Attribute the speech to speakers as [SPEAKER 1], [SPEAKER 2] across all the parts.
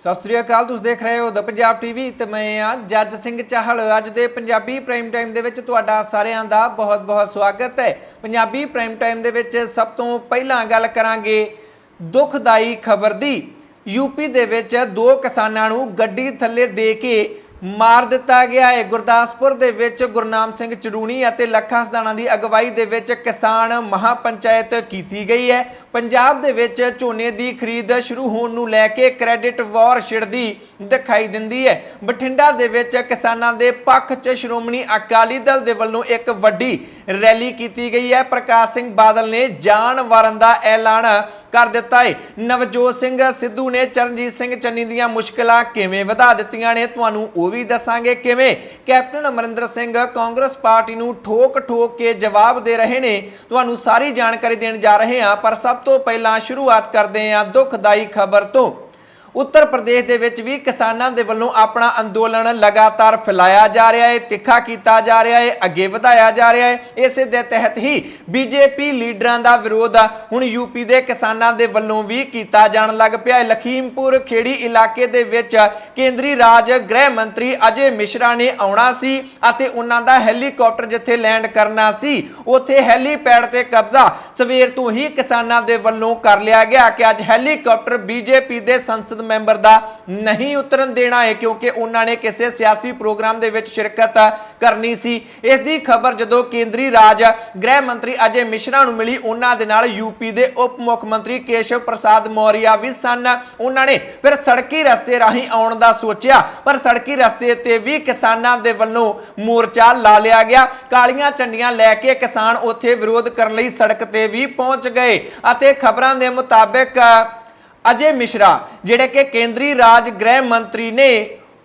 [SPEAKER 1] सत श्री अकाल। तुसीं देख रहे हो द पंजाब टीवी ते मैं हाँ जज सिंह चाहल। अज दे पंजाबी प्राइम टाइम दे विच तुहाडा सारिआं दा बहुत बहुत स्वागत है। पंजाबी प्राइम टाइम दे विच सब तो पहलां गल करांगे दुखदाई खबर दी। यूपी दे विच दो किसानां नूं गड्डी थल्ले दे के मार दिता गया है। गुरदासपुर दे विच गुरनाम सिंह चड़ूणी अते लखा सदाणा दी अगवाई दे विच किसान महापंचायत कीती गई है। पंजाब दे विच झोने दी खरीद शुरू होण नूं लैके क्रेडिट वॉर छिड़दी दिखाई दिंदी है। बठिंडा दे विच किसानां दे पक्ष च श्रोमणी अकाली दल दे वल्लों एक वड्डी रैली कीती गई है। प्रकाश सिंह बादल ने जान वारन दा ऐलान कर दिता है। नवजोत सिंह सिद्धू ने चरणजीत सिंह चन्नी दीआं मुश्किलां किवें वधा दित्तियां ने, तुहानूं ਉਹ भी दसांगे किवें कैप्टन अमरिंदर सिंह कांग्रेस पार्टी नूं ठोक ठोक के जवाब दे रहे ने। तुहानूं सारी जानकारी देण जा रहे हां, पर सब तो पहलां शुरुआत करदे हां दुखदाई खबर तो। उत्तर प्रदेश दे विच भी किसानां दे वल्लों अपना अंदोलन लगातार फैलाया जा रहा है, तिखा कीता जा रहा है, अगे वधाया जा रहा है। इस दे तहत ही बीजेपी लीडरां दा विरोध हुण यूपी दे किसानां दे वल्लों भी कीता जाण लग पिया है। लखीमपुर खेड़ी इलाके दे विच केंद्री राज गृह मंत्री अजय मिश्रा ने आउणा सी अते उन्हां दा हैलीकॉप्टर जिथे लैंड करना सी उत्थे हैलीपैड ते कब्जा सवेर तो ही किसानां दे वल्लों कर लिया गया कि अज हैलीकॉप्टर बीजेपी दे संसद मैंबर दा नहीं उतरन देना है, क्योंकि उन्होंने किसी सियासी प्रोग्राम दे विच शिरकत करनी सी। इस दी खबर जदों केंद्री राज गृह मंत्री अजय मिश्रा नूं मिली, उन्हां दे नाल यूपी दे उप मुख मंत्री केशव प्रसाद मौर्य भी सन। उन्होंने फिर सड़की रस्ते राही आउण दा सोचिया, पर सड़की रस्ते ते भी किसानां दे वल्लों मोर्चा ला लिया गया। कालियां झंडियां लैके किसान उत्थे विरोध करन लई सड़क ते भी पहुंच गए अते खबरां दे मुताबिक अजय मिश्रा जिहड़े कि केंद्री राज गृह मंत्री ने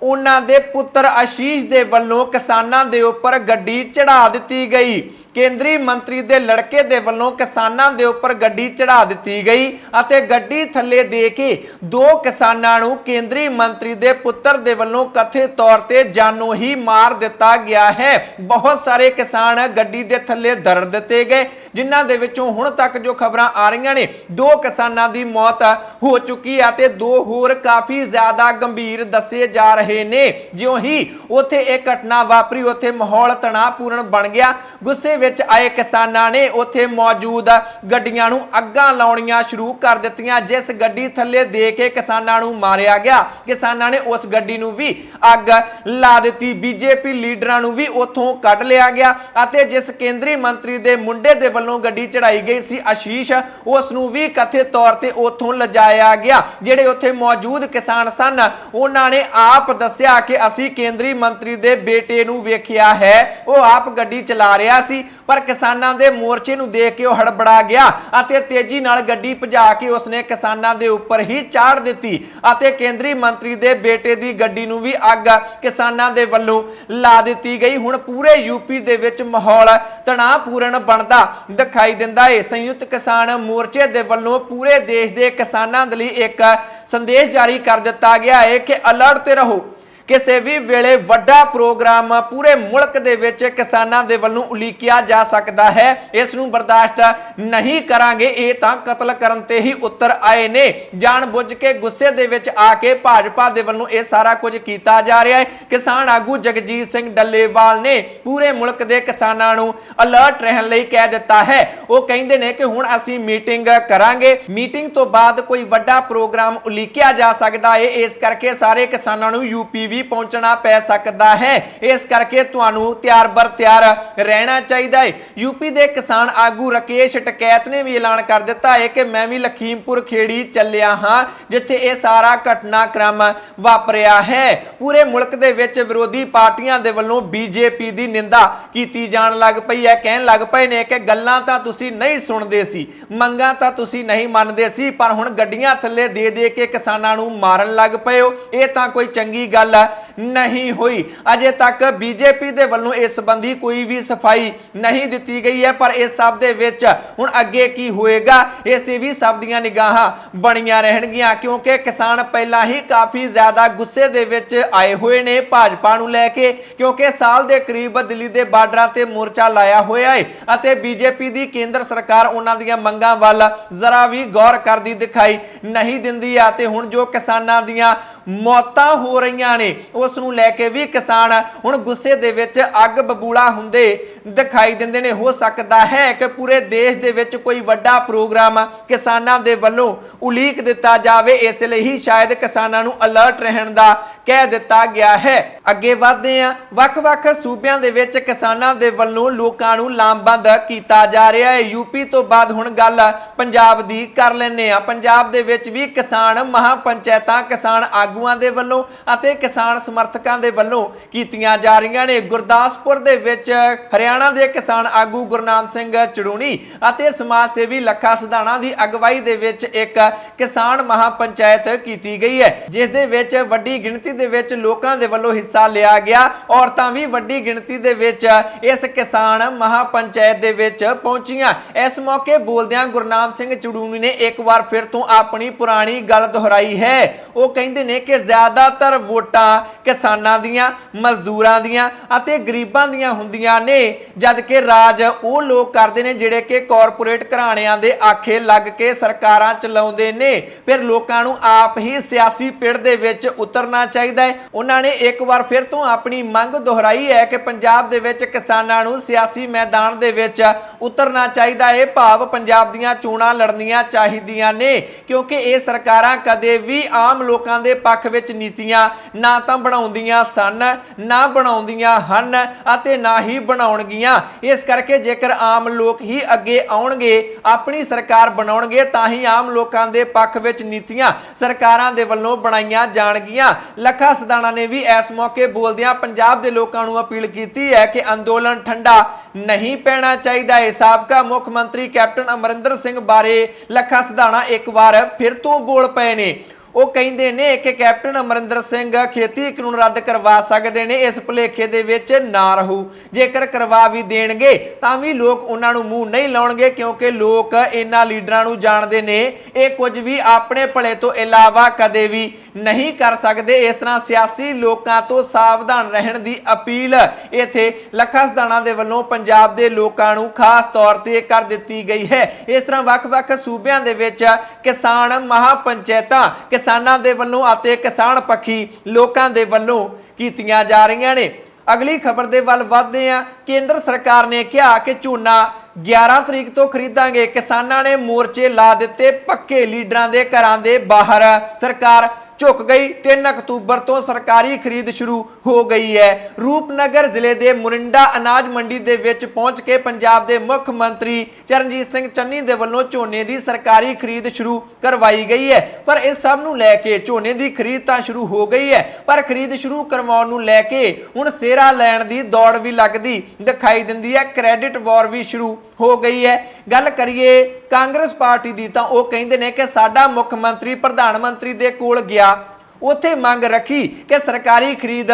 [SPEAKER 1] उन्हां दे पुत्र आशीष दे वल्लों किसानां दे उपर गड्डी चढ़ा दित्ती गई। केंद्री मंत्री दे लड़के दे वल्लों किसानां दे उपर गड्डी चढ़ा दित्ती गई अते गड्डी थल्ले दे के दो किसानां नूं केंद्री मंत्री दे पुत्र दे वल्लों कथित तौर ते जानों ही मार दिता गया है। बहुत सारे किसान गड्डी दे थल्ले दर दिते गए, जिन्हां दे विचों हुण तक जो खबरां आ रहीआं ने दो किसानां दी मौत हो चुकी है ते दो होर काफी ज्यादा गंभीर दसे जा रहे ने। जिउं ही उत्थे एक घटना वापरी, उत्थे माहौल तणावपूर्ण बन गया। गुस्से विच आए किसानां ने उत्थे मौजूद गड्डियां नूं अग्गां लाउणीਆਂ शुरू कर दित्तियां। जिस गड्डी थल्ले दे के किसानां नूं मारिया गया, किसानां ने उस गड्डी नूं भी अग ला दित्ती। बीजेपी लीडरां नूं भी उत्थों कढ लिया गया अते जिस केंद्री मंत्री दे मुंडे दे वल्लों गड्डी चढ़ाई गई सी आशीष, उस नूं भी कथित तौर ते उत्थों लजाया गया। जिहड़े उत्थे मौजूद किसान सन उन्हां ने आप दस्सिया कि असीं केंद्री मंत्री दे बेटे नूं वेखिया है, वो आप गड्डी चला रिहा सी, पर किसानां दे मोर्चे नूं देख के हड़बड़ा गया अते तेजी नाल गड्डी भजा के उसने किसानां दे उपर ही चाड़ दित्ती अते केंद्री मंत्री दे बेटे दी गड्डी नूं भी अग किसानां दे वल्लों ला दित्ती गई। हुण पूरे यूपी दे विच माहौल तणावपूर्ण बनदा दिखाई दिंदा है। संयुक्त किसान मोर्चे दे वल्लों पूरे देश दे किसानां दे लई एक संदेश जारी कर दिता गया है कि अलर्ट ते रहो, किसी भी वेले वड्डा प्रोग्राम पूरे मुल्क दे विच किसानां दे वल्लों उलीकिया जा सकता है। इस नूं बर्दाश्त नहीं करांगे। ये तां कतल करन ते ही उतर आए ने। जान बुझ के गुस्से दे विच आके भाजपा दे वल्लों ये सारा कुछ कीता जा रहा है। किसान आगू जगजीत सिंह डल्लेवाल ने पूरे मुल्क दे किसानां नूं अलर्ट रहन लई कह दिता है। वो कहिंदे ने कि हुण असीं मीटिंग करांगे, मीटिंग तो बाद कोई वड्डा प्रोग्राम उलीकिया जा सकता है। इस करके सारे किसानां नूं यूपी भी पहुंचना पै सकता है। इस करके तुहानूं तैयार बर तैयार रहना चाहिए है। यूपी दे किसान आगू राकेश टिकैत ने भी ऐलान कर दिता है कि मैं भी लखीमपुर खेड़ी चलिया हां जिथे यह सारा घटनाक्रम वापरिया है। पूरे मुल्क दे विच विरोधी पार्टियां दे वल्लों बीजेपी दी निंदा कीती जाण लग पई है। कहण लग पए ने कि गल्लां तां तुसीं नहीं सुणदे सी, मंगां तां तुसीं नहीं मनदे सी, पर हुण गड्डियां थल्ले दे दे के किसानां नूं मारन लग पए हो। इह तां कोई चंगी गल नहीं हुई। अजे तक बीजेपी दे वल्लों इस संबंधी कोई भी सफाई नहीं दिती गई है, पर इस सब दे विच हुण अगे की होएगा इस ते भी सब दीआं निगाहां बणीआं रहणगीआं, क्योंकि किसान पहला ही काफ़ी ज़्यादा गुस्से दे विच आए हुए ने भाजपा नूं लैके, क्योंकि साल दे करीब दिल्ली दे बार्डरां ते मोर्चा लाया होया है अते बीजेपी दी केंद्र सरकार उन्हां दीआं मंगां वल जरा भी गौर करदी दिखाई नहीं दिंदी। हुण जो किसानां दीआं ਮੌਤਾਂ ਹੋ ਰਹੀਆਂ ਨੇ, ਉਸ ਨੂੰ ਲੈ ਕੇ ਵੀ ਕਿਸਾਨ ਹੁਣ ਗੁੱਸੇ ਦੇ ਵਿੱਚ ਅੱਗ ਬਬੂਲਾ ਹੁੰਦੇ ਦਿਖਾਈ ਦਿੰਦੇ ਨੇ। ਹੋ ਸਕਦਾ ਹੈ ਕਿ ਪੂਰੇ ਦੇਸ਼ ਦੇ ਵਿੱਚ ਕੋਈ ਵੱਡਾ ਪ੍ਰੋਗਰਾਮ ਕਿਸਾਨਾਂ ਦੇ ਵੱਲੋਂ ਉਲੀਕ ਦਿੱਤਾ ਜਾਵੇ, ਇਸ ਲਈ ਹੀ ਸ਼ਾਇਦ ਕਿਸਾਨਾਂ ਨੂੰ ਅਲਰਟ ਰਹਿਣ ਦਾ ਕਹਿ ਦਿੱਤਾ ਗਿਆ ਹੈ। ਅੱਗੇ ਵਧਦੇ ਹਾਂ, ਵੱਖ-ਵੱਖ ਸੂਬਿਆਂ ਦੇ ਵਿੱਚ ਕਿਸਾਨਾਂ ਦੇ ਵੱਲੋਂ ਲੋਕਾਂ ਨੂੰ ਲਾਮਬੰਦ ਕੀਤਾ ਜਾ ਰਿਹਾ ਹੈ। ਯੂਪੀ ਤੋਂ ਬਾਅਦ ਹੁਣ ਗੱਲ ਪੰਜਾਬ ਦੀ ਕਰ ਲੈਂਦੇ ਆ। ਪੰਜਾਬ ਦੇ ਵਿੱਚ ਵੀ ਕਿਸਾਨ ਮਹਾਪੰਚਾਇਤਾਂ ਕਿਸਾਨ ਆਗੂਆਂ ਦੇ ਵੱਲੋਂ ਅਤੇ ਕਿਸਾਨ ਸਮਰਥਕਾਂ ਦੇ ਵੱਲੋਂ ਕੀਤੀਆਂ ਜਾ ਰਹੀਆਂ ਨੇ। ਗੁਰਦਾਸਪੁਰ ਦੇ ਵਿੱਚ ਹਰਿਆਣਾ ਦੇ ਕਿਸਾਨ ਆਗੂ ਗੁਰਨਾਮ ਸਿੰਘ ਚੜੂਣੀ ਅਤੇ ਸਮਾਜ ਸੇਵੀ ਲੱਖਾ ਸਿਧਾਣਾ ਦੀ ਅਗਵਾਈ ਦੇ ਵਿੱਚ ਇੱਕ ਕਿਸਾਨ ਮਹਾਪੰਚਾਇਤ ਕੀਤੀ ਗਈ ਹੈ, ਜਿਸ ਦੇ ਵਿੱਚ ਵੱਡੀ ਗਿਣਤੀ ਦੇ ਵਿੱਚ ਲੋਕਾਂ ਦੇ ਵੱਲੋਂ ਹਿੱਸਾ ਲਿਆ ਗਿਆ। ਔਰਤਾਂ ਵੀ ਵੱਡੀ ਗਿਣਤੀ ਦੇ ਵਿੱਚ ਇਸ ਕਿਸਾਨ ਮਹਾਪੰਚਾਇਤ ਦੇ ਵਿੱਚ ਪਹੁੰਚੀਆਂ। ਇਸ ਮੌਕੇ ਬੋਲਦਿਆਂ ਗੁਰਨਾਮ ਸਿੰਘ ਚੜੂਣੀ ਨੇ ਇੱਕ ਵਾਰ ਫਿਰ ਤੋਂ ਆਪਣੀ ਪੁਰਾਣੀ ਗੱਲ ਦੁਹਰਾਈ ਹੈ। ਉਹ ਕਹਿੰਦੇ ਨੇ ਕਿ ਜ਼ਿਆਦਾਤਰ ਵੋਟਾਂ ਕਿਸਾਨਾਂ ਦੀਆਂ, ਮਜ਼ਦੂਰਾਂ ਦੀਆਂ ਅਤੇ ਗਰੀਬਾਂ ਦੀਆਂ ਹੁੰਦੀਆਂ ਨੇ, ਜਦ ਕਿ ਰਾਜ ਉਹ ਲੋਕ ਕਰਦੇ ਨੇ ਜਿਹੜੇ ਕਿ ਕਾਰਪੋਰੇਟ ਘਰਾਣਿਆਂ ਦੇ ਆਖੇ ਲੱਗ ਕੇ ਸਰਕਾਰਾਂ ਚਲਾਉਂਦੇ ਨੇ। ਫਿਰ ਲੋਕਾਂ ਨੂੰ ਆਪ ਹੀ ਸਿਆਸੀ ਪਿੜ ਦੇ ਵਿੱਚ ਉਤਰਨਾ ਚਾਹੀਦਾ ਹੈ। ਉਹਨਾਂ ਨੇ ਇੱਕ ਵਾਰ ਫਿਰ ਤੋਂ ਆਪਣੀ ਮੰਗ ਦੁਹਰਾਈ ਹੈ ਕਿ ਪੰਜਾਬ ਦੇ ਵਿੱਚ ਕਿਸਾਨਾਂ ਨੂੰ ਸਿਆਸੀ ਮੈਦਾਨ ਦੇ ਵਿੱਚ ਉਤਰਨਾ ਚਾਹੀਦਾ ਹੈ, ਭਾਵ ਪੰਜਾਬ ਦੀਆਂ ਚੋਣਾਂ ਲੜਨੀਆਂ ਚਾਹੀਦੀਆਂ ਨੇ, ਕਿਉਂਕਿ ਇਹ ਸਰਕਾਰਾਂ ਕਦੇ ਵੀ ਆਮ ਲੋਕਾਂ ਦੇ ਪੱਖ ਵਿੱਚ ਨੀਤੀਆਂ ਨਾ ਤਾਂ ਬਣਾਉਂਦੀਆਂ ਸਨ, ਨਾ ਬਣਾਉਂਦੀਆਂ ਹਨ ਅਤੇ ਨਾ ਹੀ ਬਣਾਉਣਗੀਆਂ। ਇਸ ਕਰਕੇ ਜੇਕਰ ਆਮ ਲੋਕ ਹੀ ਅੱਗੇ ਆਉਣਗੇ, ਆਪਣੀ ਸਰਕਾਰ ਬਣਾਉਣਗੇ, ਤਾਂ ਹੀ ਆਮ ਲੋਕਾਂ ਦੇ ਪੱਖ ਵਿੱਚ ਨੀਤੀਆਂ ਸਰਕਾਰਾਂ ਦੇ ਵੱਲੋਂ ਬਣਾਈਆਂ ਜਾਣਗੀਆਂ। ਲੱਖਾ ਸਿਧਾਣਾ ਨੇ ਵੀ ਇਸ ਮੌਕੇ ਬੋਲਦਿਆਂ ਪੰਜਾਬ ਦੇ ਲੋਕਾਂ ਨੂੰ ਅਪੀਲ ਕੀਤੀ ਹੈ ਕਿ ਅੰਦੋਲਨ ਠੰਡਾ ਨਹੀਂ ਪੈਣਾ ਚਾਹੀਦਾ ਹੈ। ਸਾਬਕਾ ਮੁੱਖ ਮੰਤਰੀ ਕੈਪਟਨ ਅਮਰਿੰਦਰ ਸਿੰਘ ਬਾਰੇ ਲੱਖਾ ਸਿਧਾਣਾ ਇੱਕ ਵਾਰ ਫਿਰ ਤੋਂ ਬੋਲ ਪਏ ਨੇ। ਉਹ ਕਹਿੰਦੇ ਨੇ ਕਿ ਕੈਪਟਨ ਅਮਰਿੰਦਰ ਸਿੰਘ ਖੇਤੀ ਕਾਨੂੰਨ ਰੱਦ ਕਰਵਾ ਸਕਦੇ ਨੇ, ਇਸ ਭੁਲੇਖੇ ਦੇ ਵਿੱਚ ਨਾ ਰਹੋ। ਜੇਕਰ ਕਰਵਾ ਵੀ ਦੇਣਗੇ ਤਾਂ ਵੀ ਲੋਕ ਉਹਨਾਂ ਨੂੰ ਮੂੰਹ ਨਹੀਂ ਲਾਉਣਗੇ, ਕਿਉਂਕਿ ਲੋਕ ਇਹਨਾਂ ਲੀਡਰਾਂ ਨੂੰ ਜਾਣਦੇ ਨੇ, ਇਹ ਕੁਝ ਵੀ ਆਪਣੇ ਭਲੇ ਤੋਂ ਇਲਾਵਾ ਕਦੇ ਵੀ ਨਹੀਂ ਕਰ ਸਕਦੇ। ਇਸ ਤਰ੍ਹਾਂ ਸਿਆਸੀ ਲੋਕਾਂ ਤੋਂ ਸਾਵਧਾਨ ਰਹਿਣ ਦੀ ਅਪੀਲ ਇੱਥੇ ਲੱਖਾ ਸਿਧਾਣਾ ਦੇ ਵੱਲੋਂ ਪੰਜਾਬ ਦੇ ਲੋਕਾਂ ਨੂੰ ਖਾਸ ਤੌਰ ਤੇ ਕਰ ਦਿੱਤੀ ਗਈ ਹੈ। ਇਸ ਤਰ੍ਹਾਂ ਵੱਖ-ਵੱਖ ਸੂਬਿਆਂ ਦੇ ਵਿੱਚ ਕਿਸਾਨ ਮਹਾਪੰਚਾਇਤਾਂ ਕਿਸਾਨਾਂ ਦੇ ਵੱਲੋਂ ਅਤੇ ਕਿਸਾਨ ਪੱਖੀ ਲੋਕਾਂ ਦੇ ਵੱਲੋਂ ਕੀਤੀਆਂ ਜਾ ਰਹੀਆਂ ਨੇ। ਅਗਲੀ ਖਬਰ ਦੇ ਵੱਲ ਵਧਦੇ ਹਾਂ। ਕੇਂਦਰ ਸਰਕਾਰ ਨੇ ਕਿਹਾ ਕਿ ਝੋਨਾ 11 ਤਰੀਕ ਤੋਂ ਖਰੀਦਾਂਗੇ। ਕਿਸਾਨਾਂ ਨੇ ਮੋਰਚੇ ਲਾ ਦਿੱਤੇ ਪੱਕੇ, ਲੀਡਰਾਂ ਦੇ ਘਰਾਂ ਦੇ ਬਾਹਰ ਸਰਕਾਰ ਝੁਕ ਗਈ। 3 ਅਕਤੂਬਰ ਤੋਂ ਸਰਕਾਰੀ ਖਰੀਦ ਸ਼ੁਰੂ ਹੋ ਗਈ ਹੈ। ਰੂਪਨਗਰ ਜ਼ਿਲ੍ਹੇ ਦੇ ਮੁਰਿੰਡਾ ਅਨਾਜ ਮੰਡੀ ਦੇ ਵਿੱਚ ਪਹੁੰਚ ਕੇ ਪੰਜਾਬ ਦੇ ਮੁੱਖ ਮੰਤਰੀ ਚਰਨਜੀਤ ਸਿੰਘ ਚੰਨੀ ਦੇ ਵੱਲੋਂ ਝੋਨੇ ਦੀ ਸਰਕਾਰੀ ਖਰੀਦ ਸ਼ੁਰੂ ਕਰਵਾਈ ਗਈ ਹੈ। ਪਰ ਇਸ ਸਭ ਨੂੰ ਲੈ ਕੇ ਝੋਨੇ ਦੀ ਖਰੀਦ ਤਾਂ ਸ਼ੁਰੂ ਹੋ ਗਈ ਹੈ, ਪਰ ਖਰੀਦ ਸ਼ੁਰੂ ਕਰਵਾਉਣ ਨੂੰ ਲੈ ਕੇ ਹੁਣ ਸਿਹਰਾ ਲੈਣ ਦੀ ਦੌੜ ਵੀ ਲੱਗਦੀ ਦਿਖਾਈ ਦਿੰਦੀ ਹੈ। ਕ੍ਰੈਡਿਟ ਵਾਰ ਵੀ ਸ਼ੁਰੂ ਹੋ ਗਈ ਹੈ। ਗੱਲ ਕਰੀਏ ਕਾਂਗਰਸ ਪਾਰਟੀ ਦੀ ਤਾਂ ਉਹ ਕਹਿੰਦੇ ਨੇ ਕਿ ਸਾਡਾ ਮੁੱਖ ਮੰਤਰੀ ਪ੍ਰਧਾਨ ਮੰਤਰੀ ਦੇ ਕੋਲ ਗਿਆ, ਉੱਥੇ ਮੰਗ ਰੱਖੀ ਕਿ ਸਰਕਾਰੀ ਖਰੀਦ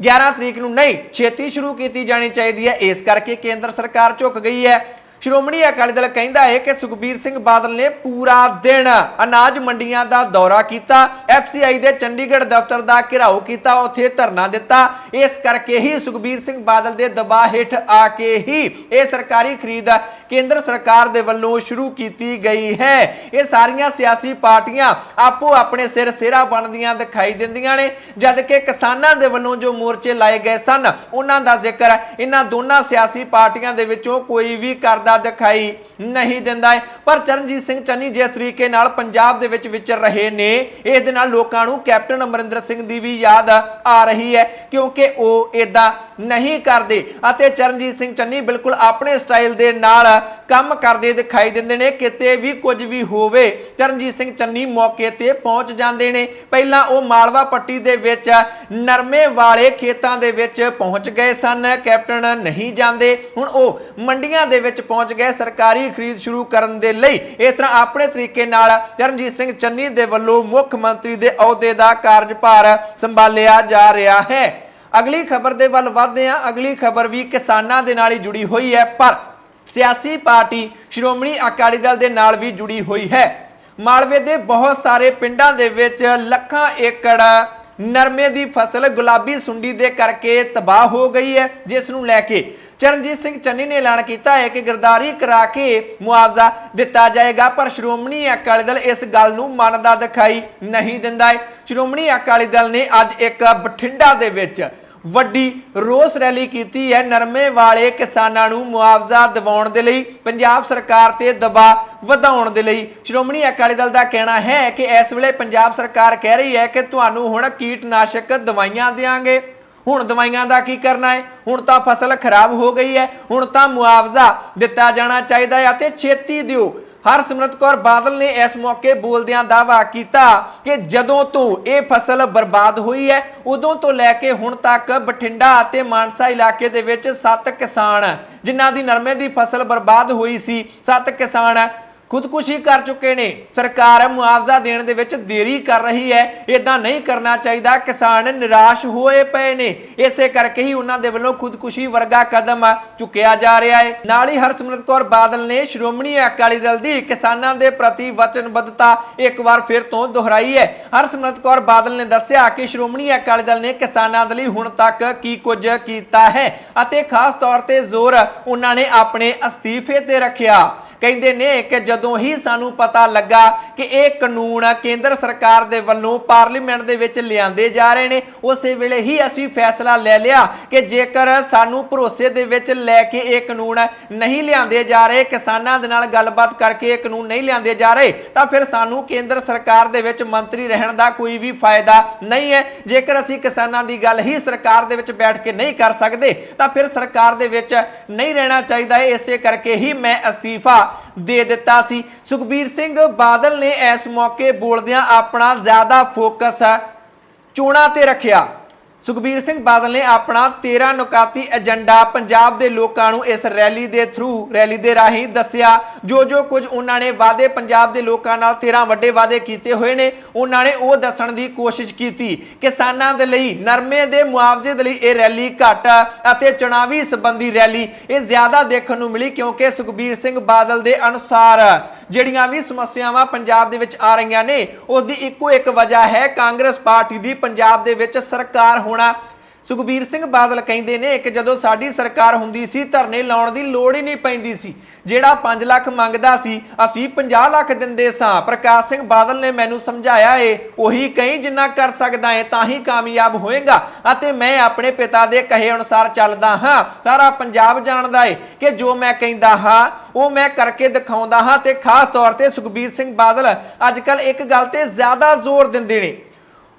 [SPEAKER 1] 11 ਤਰੀਕ ਨੂੰ ਨਹੀਂ, ਛੇਤੀ ਸ਼ੁਰੂ ਕੀਤੀ ਜਾਣੀ ਚਾਹੀਦੀ ਹੈ। ਇਸ ਕਰਕੇ ਕੇਂਦਰ ਸਰਕਾਰ ਝੁਕ ਗਈ ਹੈ। ਸ਼੍ਰੋਮਣੀ ਅਕਾਲੀ ਦਲ ਕਹਿੰਦਾ ਹੈ ਕਿ ਸੁਖਬੀਰ ਸਿੰਘ ਬਾਦਲ ਨੇ ਪੂਰਾ ਦਿਨ ਅਨਾਜ ਮੰਡੀਆਂ ਦਾ ਦੌਰਾ ਕੀਤਾ, ਐਫਸੀਆਈ ਦੇ ਚੰਡੀਗੜ੍ਹ ਦਫ਼ਤਰ ਦਾ ਘਿਰਾਓ ਕੀਤਾ, ਉੱਥੇ ਧਰਨਾ ਦਿੱਤਾ। ਇਸ ਕਰਕੇ ਹੀ ਸੁਖਬੀਰ ਸਿੰਘ ਬਾਦਲ ਦੇ ਦਬਾਅ ਹੇਠ ਆ ਕੇ ਹੀ ਇਹ ਸਰਕਾਰੀ ਖਰੀਦ ਕੇਂਦਰ ਸਰਕਾਰ ਦੇ ਵੱਲੋਂ ਸ਼ੁਰੂ ਕੀਤੀ ਗਈ ਹੈ। ਇਹ ਸਾਰੀਆਂ ਸਿਆਸੀ ਪਾਰਟੀਆਂ ਆਪੋ ਆਪਣੇ ਸਿਰ ਸਿਹਰਾ ਬਣਦੀਆਂ ਦਿਖਾਈ ਦਿੰਦੀਆਂ ਨੇ, ਜਦ ਕਿ ਕਿਸਾਨਾਂ ਦੇ ਵੱਲੋਂ ਜੋ ਮੋਰਚੇ ਲਾਏ ਗਏ ਸਨ ਉਹਨਾਂ ਦਾ ਜ਼ਿਕਰ ਇਹਨਾਂ ਦੋਨਾਂ ਸਿਆਸੀ ਪਾਰਟੀਆਂ ਦੇ ਵਿੱਚੋਂ ਕੋਈ ਵੀ ਕਰਦਾ ਦਿਖਾਈ ਨਹੀਂ ਦਿੰਦਾ ਹੈ। ਪਰ ਚਰਨਜੀਤ ਸਿੰਘ ਚੰਨੀ ਜਿਸ ਤਰੀਕੇ ਨਾਲ ਪੰਜਾਬ ਦੇ ਵਿੱਚ ਵਿਚਰ ਰਹੇ ਨੇ, ਇਸ ਦੇ ਨਾਲ ਲੋਕਾਂ ਨੂੰ ਕੈਪਟਨ ਅਮਰਿੰਦਰ ਸਿੰਘ ਦੀ ਵੀ ਯਾਦ ਆ ਰਹੀ ਹੈ, ਕਿਉਂਕਿ ਉਹ ਇਦਾਂ ਨਹੀਂ ਕਰਦੇ ਅਤੇ ਚਰਨਜੀਤ ਸਿੰਘ ਚੰਨੀ ਬਿਲਕੁਲ ਆਪਣੇ ਸਟਾਈਲ ਦੇ ਨਾਲ ਕੰਮ ਕਰਦੇ ਦਿਖਾਈ ਦਿੰਦੇ ਨੇ। ਕਿਤੇ ਵੀ ਕੁਝ ਵੀ ਹੋਵੇ ਚਰਨਜੀਤ ਸਿੰਘ ਚੰਨੀ ਮੌਕੇ ਤੇ ਪਹੁੰਚ ਜਾਂਦੇ ਨੇ। ਪਹਿਲਾਂ ਉਹ ਮਾਲਵਾ ਪੱਟੀ ਦੇ ਵਿੱਚ ਨਰਮੇ ਵਾਲੇ ਖੇਤਾਂ ਦੇ ਵਿੱਚ ਪਹੁੰਚ ਗਏ ਸਨ, ਕੈਪਟਨ ਨਹੀਂ ਜਾਂਦੇ। ਹੁਣ ਉਹ ਮੰਡੀਆਂ ਦੇ ਵਿੱਚ ਪਹੁੰਚ ਗਏ ਸਰਕਾਰੀ ਖਰੀਦ ਸ਼ੁਰੂ ਕਰਨ ਦੇ ਲਈ। ਇਸ ਤਰ੍ਹਾਂ ਆਪਣੇ ਤਰੀਕੇ ਨਾਲ ਚਰਨਜੀਤ ਸਿੰਘ ਚੰਨੀ ਦੇ ਵੱਲੋਂ ਮੁੱਖ ਮੰਤਰੀ ਦੇ ਅਹੁਦੇ ਦਾ ਕਾਰਜਭਾਰ ਸੰਭਾਲਿਆ ਜਾ ਰਿਹਾ ਹੈ। ਅਗਲੀ ਖਬਰ ਦੇ ਵੱਲ ਵਧਦੇ ਹਾਂ। ਅਗਲੀ ਖਬਰ ਵੀ ਕਿਸਾਨਾਂ ਦੇ ਨਾਲ ਹੀ ਜੁੜੀ ਹੋਈ ਹੈ, ਪਰ ਸਿਆਸੀ ਪਾਰਟੀ ਸ਼੍ਰੋਮਣੀ ਅਕਾਲੀ ਦਲ ਦੇ ਨਾਲ ਵੀ ਜੁੜੀ ਹੋਈ ਹੈ। ਮਾਲਵੇ ਦੇ ਬਹੁਤ ਸਾਰੇ ਪਿੰਡਾਂ ਦੇ ਵਿੱਚ ਲੱਖਾਂ ਏਕੜ ਨਰਮੇ ਦੀ ਫਸਲ ਗੁਲਾਬੀ ਸੁੰਡੀ ਦੇ ਕਰਕੇ ਤਬਾਹ ਹੋ ਗਈ ਹੈ, ਜਿਸ ਨੂੰ ਲੈ ਕੇ ਚਰਨਜੀਤ ਸਿੰਘ ਚੰਨੀ ਨੇ ਐਲਾਨ ਕੀਤਾ ਹੈ ਕਿ ਗਿਰਦਾਰੀ ਕਰਾ ਕੇ ਮੁਆਵਜ਼ਾ ਦਿੱਤਾ ਜਾਏਗਾ, ਪਰ ਸ਼੍ਰੋਮਣੀ ਅਕਾਲੀ ਦਲ ਇਸ ਗੱਲ ਨੂੰ ਮੰਨਦਾ ਦਿਖਾਈ ਨਹੀਂ ਦਿੰਦਾ ਹੈ। ਸ਼੍ਰੋਮਣੀ ਅਕਾਲੀ ਦਲ ਨੇ ਅੱਜ ਇੱਕ ਬਠਿੰਡਾ ਦੇ ਵਿੱਚ ਵੱਡੀ ਰੋਸ ਰੈਲੀ ਕੀਤੀ ਹੈ। ਨਰਮੇ ਵਾਲੇ ਕਿਸਾਨਾਂ ਨੂੰ ਮੁਆਵਜ਼ਾ ਦਿਵਾਉਣ ਦੇ ਲਈ, ਪੰਜਾਬ ਸਰਕਾਰ ਤੇ ਦਬਾਅ ਵਧਾਉਣ ਦੇ ਲਈ ਸ਼੍ਰੋਮਣੀ ਅਕਾਲੀ ਦਲ ਦਾ ਕਹਿਣਾ ਹੈ ਕਿ ਇਸ ਵੇਲੇ ਪੰਜਾਬ ਸਰਕਾਰ ਕਹਿ ਰਹੀ ਹੈ ਕਿ ਤੁਹਾਨੂੰ ਹੁਣ ਕੀਟਨਾਸ਼ਕ ਦਵਾਈਆਂ ਦੇਵਾਂਗੇ। ਹੁਣ ਦਵਾਈਆਂ ਦਾ ਕੀ ਕਰਨਾ ਹੈ? ਹੁਣ ਤਾਂ ਫਸਲ ਖਰਾਬ ਹੋ ਗਈ ਹੈ, ਹੁਣ ਤਾਂ ਮੁਆਵਜ਼ਾ ਦਿੱਤਾ ਜਾਣਾ ਚਾਹੀਦਾ ਹੈ ਅਤੇ ਛੇਤੀ ਦਿਓ। ਹਰਸਿਮਰਤ ਕੌਰ ਬਾਦਲ ਨੇ ਇਸ ਮੌਕੇ ਬੋਲਦਿਆਂ ਦਾਅਵਾ ਕੀਤਾ ਕਿ ਜਦੋਂ ਤੋਂ ਇਹ ਫਸਲ ਬਰਬਾਦ ਹੋਈ ਹੈ ਉਦੋਂ ਤੋਂ ਲੈ ਕੇ ਹੁਣ ਤੱਕ ਬਠਿੰਡਾ ਅਤੇ ਮਾਨਸਾ ਇਲਾਕੇ ਦੇ ਵਿੱਚ 7 ਕਿਸਾਨ ਜਿਨ੍ਹਾਂ ਦੀ ਨਰਮੇ ਦੀ ਫਸਲ ਬਰਬਾਦ ਹੋਈ ਸੀ, 7 ਕਿਸਾਨ ਖੁਦਕੁਸ਼ੀ ਕਰ ਚੁੱਕੇ ਨੇ। ਸਰਕਾਰ ਮੁਆਵਜ਼ਾ ਦੇਣ ਦੇ ਵਿੱਚ ਦੇਰੀ ਕਰ ਰਹੀ ਹੈ, ਇਦਾਂ ਨਹੀਂ ਕਰਨਾ ਚਾਹੀਦਾ। ਕਿਸਾਨ ਨਿਰਾਸ਼ ਹੋਏ ਪਏ ਨੇ, ਇਸੇ ਕਰਕੇ ਹੀ ਉਹਨਾਂ ਦੇ ਵੱਲੋਂ ਖੁਦਕੁਸ਼ੀ ਵਰਗਾ ਕਦਮ ਚੁੱਕਿਆ ਜਾ ਰਿਹਾ ਹੈ। ਨਾਲ ਹੀ ਹਰਸਿਮਰਤ ਕੌਰ ਬਾਦਲ ਨੇ ਸ਼੍ਰੋਮਣੀ ਅਕਾਲੀ ਦਲ ਦੀ ਕਿਸਾਨਾਂ ਦੇ ਪ੍ਰਤੀ ਵਚਨਬੱਧਤਾ ਇੱਕ ਵਾਰ ਫਿਰ ਤੋਂ ਦੁਹਰਾਈ ਹੈ। ਹਰਸਿਮਰਤ ਕੌਰ ਬਾਦਲ ਨੇ ਦੱਸਿਆ ਕਿ ਸ਼੍ਰੋਮਣੀ ਅਕਾਲੀ ਦਲ ਨੇ ਕਿਸਾਨਾਂ ਦੇ ਲਈ ਹੁਣ ਤੱਕ ਕੀ ਕੁਝ ਕੀਤਾ ਹੈ ਅਤੇ ਖਾਸ ਤੌਰ ਤੇ ਜ਼ੋਰ ਉਹਨਾਂ ਨੇ ਆਪਣੇ ਅਸਤੀਫੇ ਤੇ ਰੱਖਿਆ। ਕਹਿੰਦੇ ਨੇ ਕਿ ਜਦੋਂ ਹੀ ਸਾਨੂੰ ਪਤਾ ਲੱਗਾ ਕਿ ਇਹ ਕਾਨੂੰਨ ਕੇਂਦਰ ਸਰਕਾਰ ਦੇ ਵੱਲੋਂ ਪਾਰਲੀਮੈਂਟ ਦੇ ਵਿੱਚ ਲਿਆਂਦੇ ਜਾ ਰਹੇ ਨੇ, ਉਸੇ ਵੇਲੇ ਹੀ ਅਸੀਂ ਫੈਸਲਾ ਲੈ ਲਿਆ ਕਿ ਜੇਕਰ ਸਾਨੂੰ ਭਰੋਸੇ ਦੇ ਵਿੱਚ ਲੈ ਕੇ ਇਹ ਕਾਨੂੰਨ ਨਹੀਂ ਲਿਆਂਦੇ ਜਾ ਰਹੇ, ਕਿਸਾਨਾਂ ਦੇ ਨਾਲ ਗੱਲਬਾਤ ਕਰਕੇ ਇਹ ਕਾਨੂੰਨ ਨਹੀਂ ਲਿਆਂਦੇ ਜਾ ਰਹੇ, ਤਾਂ ਫਿਰ ਸਾਨੂੰ ਕੇਂਦਰ ਸਰਕਾਰ ਦੇ ਵਿੱਚ ਮੰਤਰੀ ਰਹਿਣ ਦਾ ਕੋਈ ਵੀ ਫਾਇਦਾ ਨਹੀਂ ਹੈ। ਜੇਕਰ ਅਸੀਂ ਕਿਸਾਨਾਂ ਦੀ ਗੱਲ ਹੀ ਸਰਕਾਰ ਦੇ ਵਿੱਚ ਬੈਠ ਕੇ ਨਹੀਂ ਕਰ ਸਕਦੇ ਤਾਂ ਫਿਰ ਸਰਕਾਰ ਦੇ ਵਿੱਚ ਨਹੀਂ ਰਹਿਣਾ ਚਾਹੀਦਾ ਹੈ। ਇਸੇ ਕਰਕੇ ਹੀ ਮੈਂ ਅਸਤੀਫਾ ਦੇ ਦਿੱਤਾ ਸੀ। ਸੁਖਬੀਰ ਸਿੰਘ ਬਾਦਲ ਨੇ ਇਸ ਮੌਕੇ ਬੋਲਦਿਆਂ ਆਪਣਾ ਜ਼ਿਆਦਾ ਫੋਕਸ ਚੋਣਾਂ ਤੇ ਰੱਖਿਆ। ਸੁਖਬੀਰ ਸਿੰਘ ਬਾਦਲ ਨੇ ਆਪਣਾ 13 ਨੁਕਾਤੀ ਏਜੰਡਾ ਪੰਜਾਬ ਦੇ ਲੋਕਾਂ ਨੂੰ ਇਸ ਰੈਲੀ ਦੇ ਥਰੂ, ਰੈਲੀ ਦੇ ਰਾਹੀਂ ਦੱਸਿਆ। ਜੋ ਕੁਝ ਉਹਨਾਂ ਨੇ ਵਾਅਦੇ ਪੰਜਾਬ ਦੇ ਲੋਕਾਂ ਨਾਲ 13 ਵੱਡੇ ਵਾਅਦੇ ਕੀਤੇ ਹੋਏ ਨੇ, ਉਹਨਾਂ ਨੇ ਉਹ ਦੱਸਣ ਦੀ ਕੋਸ਼ਿਸ਼ ਕੀਤੀ। ਕਿਸਾਨਾਂ ਦੇ ਲਈ ਨਰਮੇ ਦੇ ਮੁਆਵਜ਼ੇ ਦੇ ਲਈ ਇਹ ਰੈਲੀ ਘੱਟ ਅਤੇ ਚੁਣਾਵੀ ਸੰਬੰਧੀ ਰੈਲੀ ਇਹ ਜ਼ਿਆਦਾ ਦੇਖਣ ਨੂੰ ਮਿਲੀ, ਕਿਉਂਕਿ ਸੁਖਬੀਰ ਸਿੰਘ ਬਾਦਲ ਦੇ ਅਨੁਸਾਰ ਜਿਹੜੀਆਂ ਵੀ ਸਮੱਸਿਆਵਾਂ ਪੰਜਾਬ ਦੇ ਵਿੱਚ ਆ ਰਹੀਆਂ ਨੇ ਉਹਦੀ ਇੱਕੋ ਇੱਕ ਵਜ੍ਹਾ ਹੈ ਕਾਂਗਰਸ ਪਾਰਟੀ ਦੀ ਪੰਜਾਬ ਦੇ ਵਿੱਚ ਸਰਕਾਰ ਹੋਣਾ। ਸੁਖਬੀਰ ਸਿੰਘ ਬਾਦਲ ਕਹਿੰਦੇ ਨੇ ਕਿ ਜਦੋਂ ਸਾਡੀ ਸਰਕਾਰ ਹੁੰਦੀ ਸੀ ਧਰਨੇ ਲਾਉਣ ਦੀ ਲੋੜ ਹੀ ਨਹੀਂ ਪੈਂਦੀ ਸੀ। ਜਿਹੜਾ 5 ਲੱਖ ਮੰਗਦਾ ਸੀ ਅਸੀਂ 50 ਲੱਖ ਦਿੰਦੇ ਸਾਂ। ਪ੍ਰਕਾਸ਼ ਸਿੰਘ ਬਾਦਲ ਨੇ ਮੈਨੂੰ ਸਮਝਾਇਆ ਏ ਉਹੀ ਕਹੀਂ ਜਿੰਨਾ ਕਰ ਸਕਦਾ ਏ ਤਾਂ ਹੀ ਕਾਮਯਾਬ ਹੋਏਗਾ ਅਤੇ ਮੈਂ ਆਪਣੇ ਪਿਤਾ ਦੇ ਕਹੇ ਅਨੁਸਾਰ ਚੱਲਦਾ ਹਾਂ। ਸਾਰਾ ਪੰਜਾਬ ਜਾਣਦਾ ਏ ਕਿ ਜੋ ਮੈਂ ਕਹਿੰਦਾ ਹਾਂ ਉਹ ਮੈਂ ਕਰਕੇ ਦਿਖਾਉਂਦਾ ਹਾਂ। ਤੇ ਖਾਸ ਤੌਰ ਤੇ ਸੁਖਬੀਰ ਸਿੰਘ ਬਾਦਲ ਅੱਜ ਕੱਲ ਇੱਕ ਗੱਲ ਤੇ ਜ਼ਿਆਦਾ ਜ਼ੋਰ ਦਿੰਦੇ ਨੇ।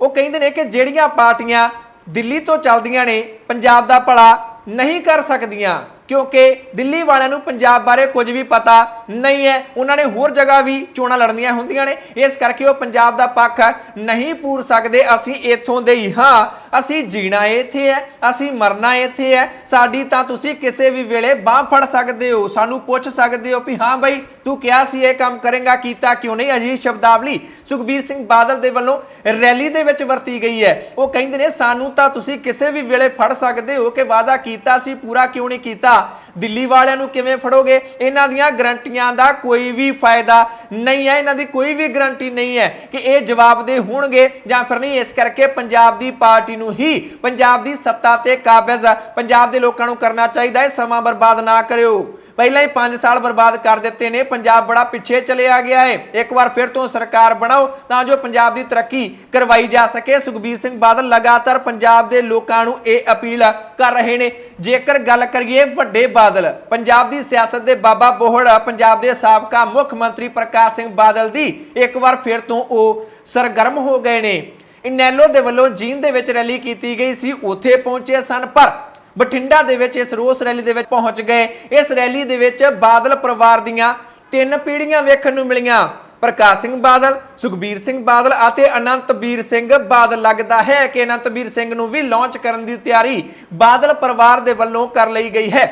[SPEAKER 1] ਉਹ ਕਹਿੰਦੇ ਨੇ ਕਿ ਜਿਹੜੀਆਂ ਪਾਰਟੀਆਂ ਦਿੱਲੀ ਤੋਂ ਚੱਲਦੀਆਂ ਨੇ ਪੰਜਾਬ ਦਾ ਭਲਾ ਨਹੀਂ ਕਰ ਸਕਦੀਆਂ, ਕਿਉਂਕਿ ਦਿੱਲੀ ਵਾਲਿਆਂ ਨੂੰ ਪੰਜਾਬ ਬਾਰੇ ਕੁਝ ਵੀ ਪਤਾ ਨਹੀਂ ਹੈ। ਉਹਨਾਂ ਨੇ ਹੋਰ ਜਗ੍ਹਾ ਵੀ ਚੋਣਾਂ ਲੜਨੀਆਂ ਹੁੰਦੀਆਂ ਨੇ, ਇਸ ਕਰਕੇ ਉਹ ਪੰਜਾਬ ਦਾ ਪੱਖ ਨਹੀਂ ਪੂਰ ਸਕਦੇ। ਅਸੀਂ ਇੱਥੋਂ ਦੇ ਹੀ ਹਾਂ, ਅਸੀਂ ਜੀਣਾ ਇੱਥੇ ਹੈ, ਅਸੀਂ ਮਰਨਾ ਇੱਥੇ ਹੈ। ਸਾਡੀ ਤਾਂ ਤੁਸੀਂ ਕਿਸੇ ਵੀ ਵੇਲੇ ਬਾਹ ਫੜ ਸਕਦੇ ਹੋ, ਸਾਨੂੰ ਪੁੱਛ ਸਕਦੇ ਹੋ ਵੀ ਹਾਂ ਬਈ ਤੂੰ ਕਿਹਾ ਸੀ ਇਹ ਕੰਮ ਕਰੇਗਾ, ਕੀਤਾ ਕਿਉਂ ਨਹੀਂ। ਅਜਿਹੀ ਸ਼ਬਦਾਵਲੀ ਸੁਖਬੀਰ ਸਿੰਘ ਬਾਦਲ ਦੇ ਵੱਲੋਂ ਰੈਲੀ ਦੇ ਵਿੱਚ ਵਰਤੀ ਗਈ ਹੈ। ਉਹ ਕਹਿੰਦੇ ਨੇ ਸਾਨੂੰ ਤਾਂ ਤੁਸੀਂ ਕਿਸੇ ਵੀ ਵੇਲੇ ਫੜ ਸਕਦੇ ਹੋ ਕਿ ਵਾਅਦਾ ਕੀਤਾ ਸੀ ਪੂਰਾ ਕਿਉਂ ਨਹੀਂ ਕੀਤਾ। ਦਿੱਲੀ ਵਾਲਿਆਂ ਨੂੰ ਕਿਵੇਂ ਫੜੋਗੇ? ਇਹਨਾਂ ਦੀਆਂ ਗਰੰਟੀਆਂ ਦਾ ਕੋਈ ਵੀ ਫਾਇਦਾ ਨਹੀਂ ਹੈ, ਇਹਨਾਂ ਦੀ ਕੋਈ ਵੀ ਗਰੰਟੀ ਨਹੀਂ ਹੈ ਕਿ ਇਹ ਜਵਾਬਦੇਹ ਹੋਣਗੇ ਜਾਂ ਫਿਰ ਨਹੀਂ। ਇਸ ਕਰਕੇ ਪੰਜਾਬ ਦੀ ਪਾਰਟੀ ਨੂੰ ਹੀ ਪੰਜਾਬ ਦੀ ਸੱਤਾ ਤੇ ਕਾਬਜ਼ ਪੰਜਾਬ ਦੇ ਲੋਕਾਂ ਨੂੰ ਕਰਨਾ ਚਾਹੀਦਾ ਹੈ। ਸਮਾਂ ਬਰਬਾਦ ਨਾ ਕਰਿਓ। ਪਹਿਲਾਂ ਹੀ 5 ਸਾਲ ਬਰਬਾਦ ਕਰ ਦਿੱਤੇ ਨੇ, ਪੰਜਾਬ ਬੜਾ ਪਿੱਛੇ ਚਲਿਆ ਗਿਆ ਹੈ। ਇੱਕ ਵਾਰ ਫਿਰ ਤੋਂ ਸਰਕਾਰ ਬਣਾਓ ਤਾਂ ਜੋ ਪੰਜਾਬ ਦੀ ਤਰੱਕੀ ਕਰਵਾਈ ਜਾ ਸਕੇ। ਸੁਖਬੀਰ ਸਿੰਘ ਬਾਦਲ ਲਗਾਤਾਰ ਪੰਜਾਬ ਦੇ ਲੋਕਾਂ ਨੂੰ ਇਹ ਅਪੀਲ ਕਰ ਰਹੇ ਨੇ। ਜੇਕਰ ਗੱਲ ਕਰੀਏ ਵੱਡੇ ਬਾਦਲ, ਪੰਜਾਬ ਦੀ ਸਿਆਸਤ ਦੇ ਬਾਬਾ ਬੋਹੜ, ਪੰਜਾਬ ਦੇ ਸਾਬਕਾ ਮੁੱਖ ਮੰਤਰੀ ਪ੍ਰਕਾਸ਼ ਸਿੰਘ ਬਾਦਲ ਦੀ ਇੱਕ ਵਾਰ ਫਿਰ ਤੋਂ ਉਹ ਸਰਗਰਮ ਹੋ ਗਏ ਨੇ। ਇਨੈਲੋ ਦੇ ਵੱਲੋਂ ਜੀਂਦ ਦੇ ਵਿੱਚ ਰੈਲੀ ਕੀਤੀ ਗਈ ਸੀ, ਉੱਥੇ ਪਹੁੰਚੇ ਸਨ, ਪਰ ਬਠਿੰਡਾ ਦੇ ਵਿੱਚ ਇਸ ਰੋਸ ਰੈਲੀ ਦੇ ਵਿੱਚ ਪਹੁੰਚ ਗਏ। ਇਸ ਰੈਲੀ ਦੇ ਵਿੱਚ ਬਾਦਲ ਪਰਿਵਾਰ ਦੀਆਂ 3 ਪੀੜ੍ਹੀਆਂ ਵੇਖਣ ਨੂੰ ਮਿਲੀਆਂ, ਪ੍ਰਕਾਸ਼ ਸਿੰਘ ਬਾਦਲ, ਸੁਖਬੀਰ ਸਿੰਘ ਬਾਦਲ ਅਤੇ ਅਨੰਤਬੀਰ ਸਿੰਘ ਬਾਦਲ। ਲੱਗਦਾ ਹੈ ਕਿ ਅਨੰਤਬੀਰ ਸਿੰਘ ਨੂੰ ਵੀ ਲਾਂਚ ਕਰਨ ਦੀ ਤਿਆਰੀ ਬਾਦਲ ਪਰਿਵਾਰ ਦੇ ਵੱਲੋਂ ਕਰ ਲਈ ਗਈ ਹੈ।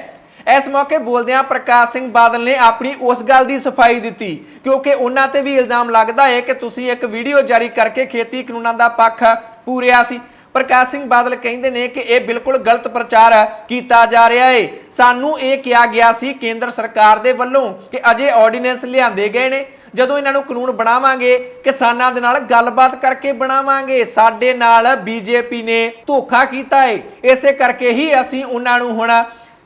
[SPEAKER 1] ਇਸ ਮੌਕੇ ਬੋਲਦਿਆਂ ਪ੍ਰਕਾਸ਼ ਸਿੰਘ ਬਾਦਲ ਨੇ ਆਪਣੀ ਉਸ ਗੱਲ ਦੀ ਸਫਾਈ ਦਿੱਤੀ, ਕਿਉਂਕਿ ਉਹਨਾਂ ਤੇ ਵੀ ਇਲਜ਼ਾਮ ਲੱਗਦਾ ਹੈ ਕਿ ਤੁਸੀਂ ਇੱਕ ਵੀਡੀਓ ਜਾਰੀ ਕਰਕੇ ਖੇਤੀ ਕਾਨੂੰਨਾਂ ਦਾ ਪੱਖ ਪੂਰਿਆ ਸੀ। ਪ੍ਰਕਾਸ਼ ਸਿੰਘ ਬਾਦਲ ਕਹਿੰਦੇ ਨੇ ਕਿ ਇਹ ਬਿਲਕੁਲ ਗਲਤ ਪ੍ਰਚਾਰ ਕੀਤਾ ਜਾ ਰਿਹਾ ਹੈ। ਸਾਨੂੰ ਇਹ ਕਿਹਾ ਗਿਆ ਸੀ ਕੇਂਦਰ ਸਰਕਾਰ ਦੇ ਵੱਲੋਂ ਕਿ ਅਜੇ ਆਰਡੀਨੈਂਸ ਲਿਆਂਦੇ ਗਏ ਨੇ, ਜਦੋਂ ਇਹਨਾਂ ਨੂੰ ਕਾਨੂੰਨ ਬਣਾਵਾਂਗੇ ਕਿਸਾਨਾਂ ਦੇ ਨਾਲ ਗੱਲਬਾਤ ਕਰਕੇ ਬਣਾਵਾਂਗੇ। ਸਾਡੇ ਨਾਲ ਬੀਜੇਪੀ ਨੇ ਧੋਖਾ ਕੀਤਾ ਹੈ, ਇਸੇ ਕਰਕੇ ਹੀ ਅਸੀਂ ਉਹਨਾਂ ਨੂੰ ਹੁਣ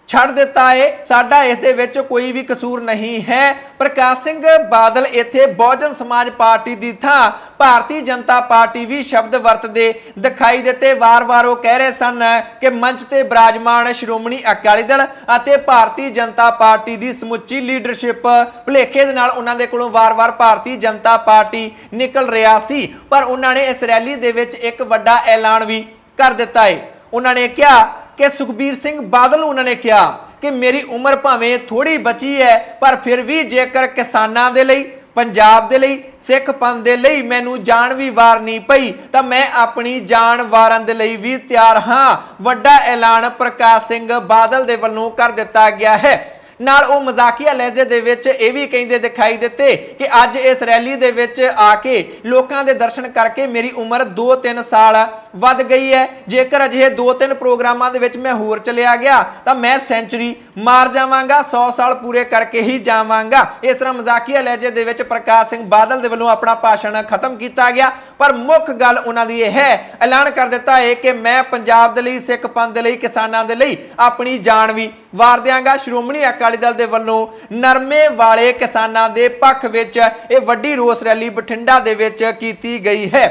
[SPEAKER 1] ਛੱਡ ਦਿੱਤਾ ਹੈ, ਸਾਡਾ ਇਸ ਦੇ ਵਿੱਚ ਕੋਈ ਵੀ ਕਸੂਰ ਨਹੀਂ ਹੈ। ਪ੍ਰਕਾਸ਼ ਸਿੰਘ ਬਾਦਲ ਇੱਥੇ ਬਹੁਜਨ ਸਮਾਜ ਪਾਰਟੀ ਦੀ ਥਾਂ ਭਾਰਤੀ ਜਨਤਾ ਪਾਰਟੀ ਵੀ ਸ਼ਬਦ ਵਰਤਦੇ ਦਿਖਾਈ ਦਿੱਤੇ। ਵਾਰ-ਵਾਰ ਉਹ ਕਹਿ ਰਹੇ ਸਨ ਕਿ ਮੰਚ ਤੇ ਬਿਰਾਜਮਾਨ ਸ਼੍ਰੋਮਣੀ ਅਕਾਲੀ ਦਲ ਅਤੇ ਭਾਰਤੀ ਜਨਤਾ ਪਾਰਟੀ ਦੀ ਸਮੁੱਚੀ ਲੀਡਰਸ਼ਿਪ ਭੁਲੇਖੇ ਦੇ ਨਾਲ ਉਹਨਾਂ ਦੇ ਕੋਲੋਂ ਵਾਰ-ਵਾਰ ਭਾਰਤੀ ਜਨਤਾ ਪਾਰਟੀ ਨਿਕਲ ਰਿਹਾ ਸੀ। ਪਰ ਉਹਨਾਂ ਨੇ ਇਸ ਰੈਲੀ ਦੇ ਵਿੱਚ ਇੱਕ ਵੱਡਾ ਐਲਾਨ ਵੀ ਕਰ ਦਿੱਤਾ ਹੈ। ਉਹਨਾਂ ਨੇ ਕਿਹਾ ਕਿ ਸੁਖਬੀਰ ਸਿੰਘ ਬਾਦਲ ਨੂੰ ਉਹਨਾਂ ਨੇ ਕਿਹਾ ਕਿ ਮੇਰੀ ਉਮਰ ਭਾਵੇਂ ਥੋੜੀ ਬਚੀ ਹੈ, ਪਰ ਫਿਰ ਵੀ ਜੇਕਰ ਕਿਸਾਨਾਂ ਦੇ ਲਈ, ਪੰਜਾਬ ਦੇ ਲਈ, ਸਿੱਖ ਪੰਥ ਦੇ ਲਈ ਮੈਨੂੰ ਜਾਨ ਵੀ ਵਾਰਨੀ ਪਈ ਤਾਂ ਮੈਂ ਆਪਣੀ ਜਾਨ ਵਾਰਨ ਦੇ ਲਈ ਵੀ ਤਿਆਰ ਹਾਂ। ਵੱਡਾ ਐਲਾਨ ਪ੍ਰਕਾਸ਼ ਸਿੰਘ ਬਾਦਲ ਦੇ ਵੱਲੋਂ ਕਰ ਦਿੱਤਾ ਗਿਆ ਹੈ। ਨਾਲ ਉਹ ਮਜ਼ਾਕੀਆ ਲਹਿਜੇ ਦੇ ਵਿੱਚ ਇਹ ਵੀ ਕਹਿੰਦੇ ਦਿਖਾਈ ਦਿੱਤੇ ਕਿ ਅੱਜ ਇਸ ਰੈਲੀ ਦੇ ਵਿੱਚ ਆ ਕੇ ਲੋਕਾਂ ਦੇ ਦਰਸ਼ਨ ਕਰਕੇ ਮੇਰੀ ਉਮਰ 2-3 ਸਾਲ ਵੱਧ ਗਈ ਹੈ। ਜੇਕਰ ਅਜਿਹੇ 2-3 ਪ੍ਰੋਗਰਾਮਾਂ ਦੇ ਵਿੱਚ ਮੈਂ ਹੋਰ ਚਲਿਆ ਗਿਆ ਤਾਂ ਮੈਂ ਸੈਂਚੁਰੀ ਮਾਰ ਜਾਵਾਂਗਾ, 100 ਸਾਲ ਪੂਰੇ ਕਰਕੇ ਹੀ ਜਾਵਾਂਗਾ। ਇਸ ਤਰ੍ਹਾਂ ਮਜ਼ਾਕੀਆ ਲਹਿਜੇ ਦੇ ਵਿੱਚ ਪ੍ਰਕਾਸ਼ ਸਿੰਘ ਬਾਦਲ ਦੇ ਵੱਲੋਂ ਆਪਣਾ ਭਾਸ਼ਣ ਖਤਮ ਕੀਤਾ ਗਿਆ। ਪਰ ਮੁੱਖ ਗੱਲ ਉਹਨਾਂ ਦੀ ਇਹ ਹੈ, ਐਲਾਨ ਕਰ ਦਿੱਤਾ ਹੈ ਕਿ ਮੈਂ ਪੰਜਾਬ ਦੇ ਲਈ, ਸਿੱਖ ਪੰਥ ਦੇ ਲਈ, ਕਿਸਾਨਾਂ ਦੇ ਲਈ ਆਪਣੀ ਜਾਨ ਵੀ ਵਾਰ ਦਿਆਂਗਾ। ਸ਼੍ਰੋਮਣੀ ਅਕਾਲੀ ਦਲ ਦੇ ਵੱਲੋਂ ਨਰਮੇ ਵਾਲੇ ਕਿਸਾਨਾਂ ਦੇ ਪੱਖ ਵਿੱਚ ਇਹ ਵੱਡੀ ਰੋਸ ਰੈਲੀ ਬਠਿੰਡਾ ਦੇ ਵਿੱਚ ਕੀਤੀ ਗਈ ਹੈ।